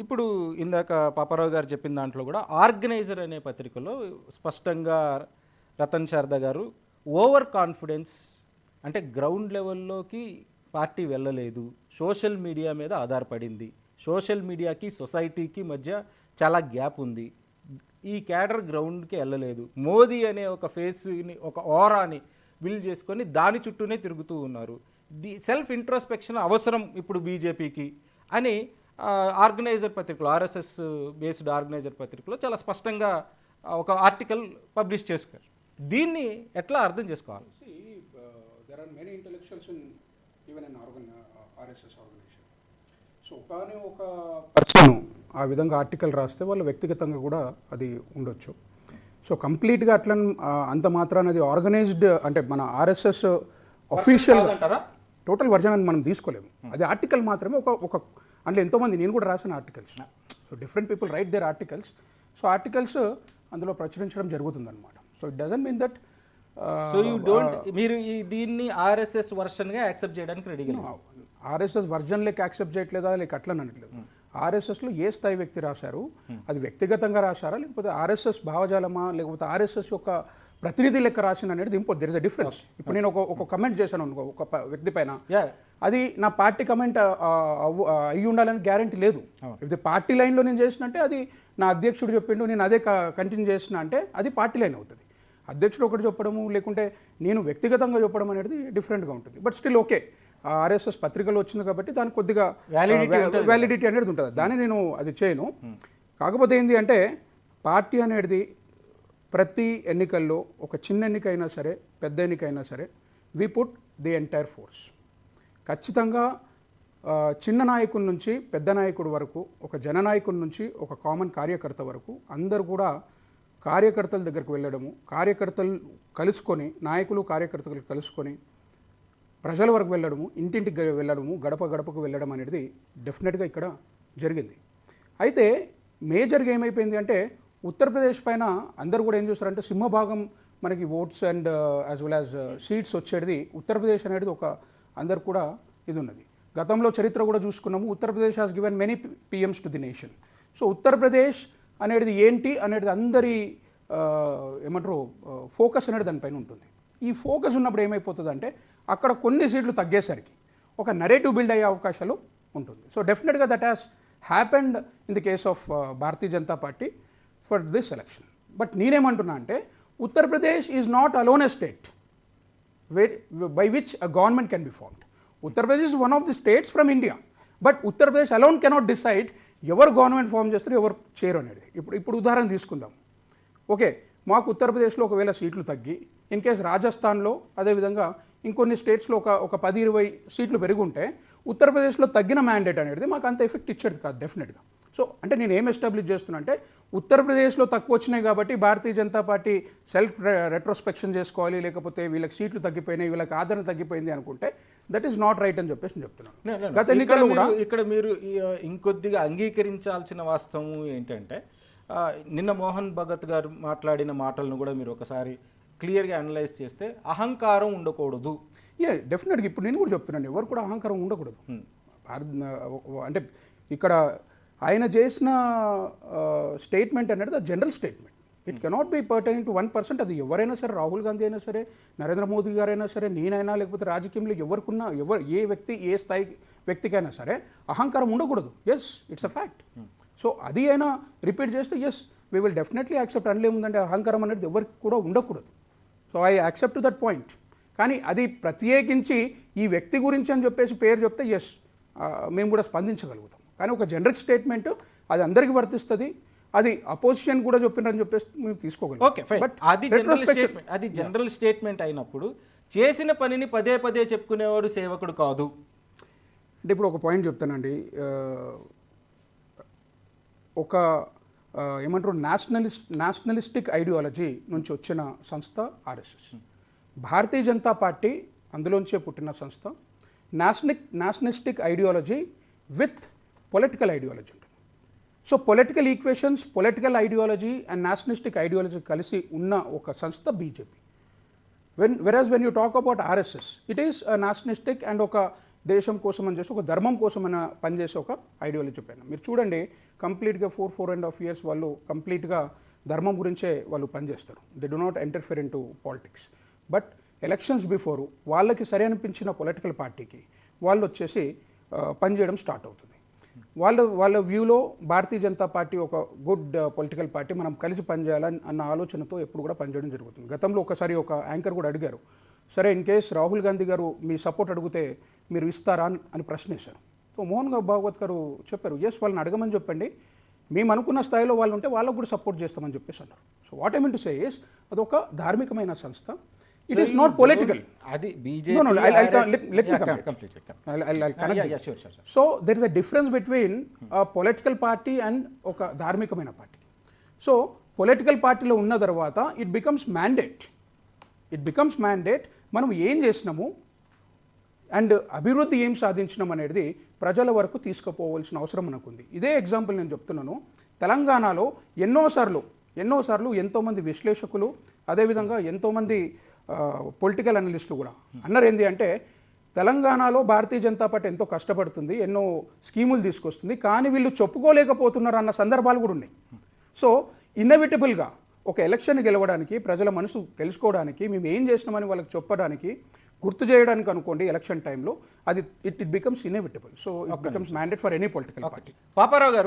ఇప్పుడు ఇందాక పాపారావు గారు చెప్పిన దాంట్లో కూడా ఆర్గనైజర్ అనే పత్రికలో స్పష్టంగా రతన్ శారదా గారు ఓవర్ కాన్ఫిడెన్స్ అంటే గ్రౌండ్ లెవెల్లోకి పార్టీ వెళ్ళలేదు, సోషల్ మీడియా మీద ఆధారపడింది, సోషల్ మీడియాకి సొసైటీకి మధ్య చాలా గ్యాప్ ఉంది, ఈ క్యాడర్ గ్రౌండ్కి వెళ్ళలేదు, మోదీ అనే ఒక ఫేస్ని ఒక ఓరాని బిల్డ్ చేసుకొని దాని చుట్టూనే తిరుగుతూ ఉన్నారు, ది సెల్ఫ్ ఇంట్రోస్పెక్షన్ అవసరం ఇప్పుడు బీజేపీకి అని ఆర్గనైజర్ పత్రికలో ఆర్ఎస్ఎస్ బేస్డ్ ఆర్గనైజర్ పత్రికలో చాలా స్పష్టంగా ఒక ఆర్టికల్ పబ్లిష్ చేశారు. దీన్ని ఎట్లా అర్థం చేసుకోవాలి? There are many intellectuals in even in RSS organization. So కానీ ఒక పర్సన్ ఆ విధంగా ఆర్టికల్ రాస్తే వాళ్ళు వ్యక్తిగతంగా కూడా అది ఉండొచ్చు. సో కంప్లీట్గా అట్లా అంత మాత్రాన అది ఆర్గనైజ్డ్ అంటే మన ఆర్ఎస్ఎస్ అఫీషియల్ అంటారా? టోటల్ వర్జన్ అని మనం తీసుకోలేము. అది ఆర్టికల్ మాత్రమే. ఒక అందులో ఎంతోమంది, నేను కూడా రాసిన articles. So different people write their articles. So articles అందులో ప్రచురించడం జరుగుతుందన్నమాట. So it doesn't mean that so you don't మీరు దీన్ని ఆర్ఎస్ఎస్ వర్షన్గా యాక్సెప్ట్ చేయడానికి రెడీగా ఆర్ఎస్ఎస్ వర్జన్ లేక యాక్సెప్ట్ చేయట్లేదా లేక అట్లా అనట్లేదు. ఆర్ఎస్ఎస్లో ఏ స్థాయి వ్యక్తి రాశారు, అది వ్యక్తిగతంగా రాశారా లేకపోతే ఆర్ఎస్ఎస్ భావజాలమా లేకపోతే ఆర్ఎస్ఎస్ యొక్క ప్రతినిధి లెక్క రాసిన అనేది important. There is a difference. ఇప్పుడు నేను ఒక కమెంట్ చేశాను అనుకో ఒక వ్యక్తి పైన, అది నా పార్టీ కమెంట్ అయ్యి ఉండాలని గ్యారంటీ లేదు. ఇఫ్ ది పార్టీ లైన్లో నేను చేసినంటే అది నా అధ్యక్షుడు చెప్పిండు నేను అదే కంటిన్యూ చేసిన అంటే అది పార్టీ లైన్ అవుతుంది. అధ్యక్షుడు ఒకటి చెప్పడము లేకుంటే నేను వ్యక్తిగతంగా చెప్పడం అనేది డిఫరెంట్గా ఉంటుంది. బట్ స్టిల్ ఓకే, ఆర్ఎస్ఎస్ పత్రికలు వచ్చింది కాబట్టి దానికి కొద్దిగా వ్యాలిడిటీ అనేది ఉంటుంది. దాన్ని నేను అది చేయను. కాకపోతే ఏంటి అంటే పార్టీ అనేది ప్రతి ఎన్నికల్లో ఒక చిన్న ఎన్నిక అయినా సరే పెద్ద ఎన్నిక అయినా సరే we put the entire force. ఖచ్చితంగా చిన్న నాయకుల నుంచి పెద్ద నాయకుడి వరకు, ఒక జననాయకుడి నుంచి ఒక కామన్ కార్యకర్త వరకు అందరూ కూడా కార్యకర్తల దగ్గరకు వెళ్ళడము, కార్యకర్తలు కలుసుకొని నాయకులు కార్యకర్తలు కలుసుకొని ప్రజల వరకు వెళ్ళడము, ఇంటింటికి వెళ్ళడము, గడప గడపకు వెళ్ళడం అనేది డెఫినెట్గా ఇక్కడ జరిగింది. అయితే మేజర్గా ఏమైపోయింది అంటే ఉత్తరప్రదేశ్ పైన అందరూ కూడా ఏం చూస్తారంటే సింహభాగం మనకి votes and as well as seats వచ్చేది ఉత్తరప్రదేశ్ అనేది ఒక అందరు కూడా ఇది ఉన్నది. గతంలో చరిత్ర కూడా చూసుకున్నాము. Uttar Pradesh has given many PMs to the nation. So Uttar Pradesh అనేది ఏంటి అనేది అందరి ఏమంటారు ఫోకస్ అనేది దానిపైన ఉంటుంది. ఈ ఫోకస్ ఉన్నప్పుడు ఏమైపోతుంది అంటే అక్కడ కొన్ని సీట్లు తగ్గేసరికి ఒక నరేటివ్ బిల్డ్ అయ్యే అవకాశాలు ఉంటుంది. సో డెఫినెట్గా that has happened in the case of Bharatiya Janata party for this election. But నేనేమంటున్నా అంటే Uttar Pradesh is not alone a state by which a government can be formed. Uttar Pradesh is one of the states from India, but Uttar Pradesh alone cannot decide ఎవరు government form చేస్తారు ఎవరు చేయరు అనేది. ఇప్పుడు ఉదాహరణ తీసుకుందాం. ఓకే, మాకు ఉత్తరప్రదేశ్లో ఒకవేళ సీట్లు తగ్గి ఇన్ కేస్ రాజస్థాన్లో అదేవిధంగా ఇంకొన్ని స్టేట్స్లో ఒక 10-20 సీట్లు పెరుగుంటే ఉత్తరప్రదేశ్లో తగ్గిన మ్యాండేట్ అనేది మాకు అంత ఎఫెక్ట్ ఇచ్చేది కాదు డెఫినెట్గా. సో అంటే నేను ఏం ఎస్టాబ్లిష్ చేస్తున్నా అంటే ఉత్తరప్రదేశ్లో తక్కువ వచ్చినాయి కాబట్టి భారతీయ జనతా పార్టీ సెల్ఫ్ రెట్రోస్పెక్షన్ చేసుకోవాలి, లేకపోతే వీళ్ళకి సీట్లు తగ్గిపోయినాయి వీళ్ళకి ఆదరణ తగ్గిపోయింది అనుకుంటే దట్ ఈస్ నాట్ రైట్ అని చెప్పేసి చెప్తున్నాను. గత ఎన్నికల్లో కూడా ఇక్కడ మీరు ఇంకొద్దిగా అంగీకరించాల్సిన వాస్తవం ఏంటంటే నిన్న మోహన్ భగత్ గారు మాట్లాడిన మాటలను కూడా మీరు ఒకసారి క్లియర్గా అనలైజ్ చేస్తే అహంకారం ఉండకూడదు. డెఫినెట్గా ఇప్పుడు నేను కూడా చెప్తున్నాను ఎవరు కూడా అహంకారం ఉండకూడదు. అంటే ఇక్కడ ఆయన చేసిన స్టేట్మెంట్ అనేది general statement. It cannot be pertaining to 1%. అది ఎవరైనా సరే, రాహుల్ గాంధీ అయినా సరే, నరేంద్ర మోదీ గారైనా సరే, నేనైనా లేకపోతే రాజకీయంలో ఎవరికున్నా ఏ వ్యక్తి ఏ స్థాయి వ్యక్తికైనా సరే అహంకారం ఉండకూడదు. Yes, it's a fact. So అది అయినా రిపీట్ చేస్తే yes we will definitely accept. అందులో ఏముందంటే అహంకారం అనేది ఎవరికి కూడా ఉండకూడదు. So I accept that point. కానీ అది ప్రత్యేకించి ఈ వ్యక్తి గురించి అని చెప్పేసి పేరు చెప్తే ఎస్ మేము కూడా స్పందించగలుగుతాం. కానీ ఒక జనరిక్ స్టేట్మెంట్ అది అందరికీ వర్తిస్తుంది. అది అపోజిషన్ కూడా చెప్పినని చెప్పేసి మేము తీసుకోగలం. ఓకే, బట్ అది జనరల్ స్టేట్మెంట్ అయినప్పుడు చేసిన పనిని పదే పదే చెప్పుకునేవాడు సేవకుడు కాదు. అంటే ఇప్పుడు ఒక పాయింట్ చెప్తానండి. ఒక ఏమంటారు నేషనలిస్టిక్ ఐడియాలజీ నుంచి వచ్చిన సంస్థ ఆర్ఎస్ఎస్. భారతీయ జనతా పార్టీ అందులోంచే పుట్టిన సంస్థ. Nationalistic ideology with political ideology ఉంటుంది. So political equations, political ideology and nationalistic ideology కలిసి ఉన్న ఒక సంస్థ BJP. When you talk about RSS, it is nationalistic and ఒక దేశం కోసం అని చేసి ఒక ధర్మం కోసం అని పనిచేసే ఒక ఐడియాలజీ చెప్పాను. మీరు చూడండి కంప్లీట్గా 4.5 years వాళ్ళు కంప్లీట్గా ధర్మం గురించే వాళ్ళు పనిచేస్తారు. They do not interfere into politics. But elections before వాళ్ళకి సరి అనిపించిన పొలిటికల్ పార్టీకి వాళ్ళు వచ్చేసి పనిచేయడం స్టార్ట్ అవుతుంది. వాళ్ళ వ్యూలో భారతీయ జనతా పార్టీ ఒక గుడ్ పొలిటికల్ పార్టీ, మనం కలిసి పనిచేయాలని అన్న ఆలోచనతో ఎప్పుడు కూడా పనిచేయడం జరుగుతుంది. గతంలో ఒకసారి ఒక యాంకర్ కూడా అడిగారు, సరే ఇన్ కేస్ రాహుల్ గాంధీ గారు మీ సపోర్ట్ అడిగితే మీరు ఇస్తారా అని ప్రశ్న వేశారు. సో మోహన్ భాగవత్ గారు చెప్పారు, ఎస్ వాళ్ళని అడగమని చెప్పండి, మేము అనుకున్న స్థాయిలో వాళ్ళు ఉంటే వాళ్ళకు కూడా సపోర్ట్ చేస్తామని చెప్పేసి అన్నారు. So what I mean to say is అదొక ధార్మికమైన సంస్థ. It is not political. Adi BJP. No, let me complete. I'll connect. Yeah, sure. So there is a difference between a political party and ఒక ధార్మికమైన party. So political పార్టీలో ఉన్న తర్వాత it becomes mandate మనం ఏం చేసినాము and అభివృద్ధి ఏం సాధించినాం అనేది ప్రజల వరకు తీసుకుపోవాల్సిన అవసరం మనకుంది. ఇదే ఎగ్జాంపుల్ నేను చెప్తున్నాను. తెలంగాణలో ఎన్నోసార్లు ఎంతోమంది విశ్లేషకులు, అదేవిధంగా ఎంతోమంది పొలిటికల్ అనలిస్టులు కూడా అన్నారు ఏంటి అంటే, తెలంగాణలో భారతీయ జనతా పార్టీ ఎంతో కష్టపడుతుంది, ఎన్నో స్కీములు తీసుకొస్తుంది, కానీ వీళ్ళు చెప్పుకోలేకపోతున్నారు అన్న సందర్భాలు కూడా ఉన్నాయి. సో ఇన్నెవిటబుల్గా ఒక ఎలక్షన్ గెలవడానికి, ప్రజల మనసు తెలుసుకోవడానికి, మేము ఏం చేసినామని వాళ్ళకి చెప్పడానికి, గుర్తు చేయడానికి అనుకోండి ఎలక్షన్ టైంలో, అది it becomes inevitable. So it becomes mandate for any political party. Paparao గారు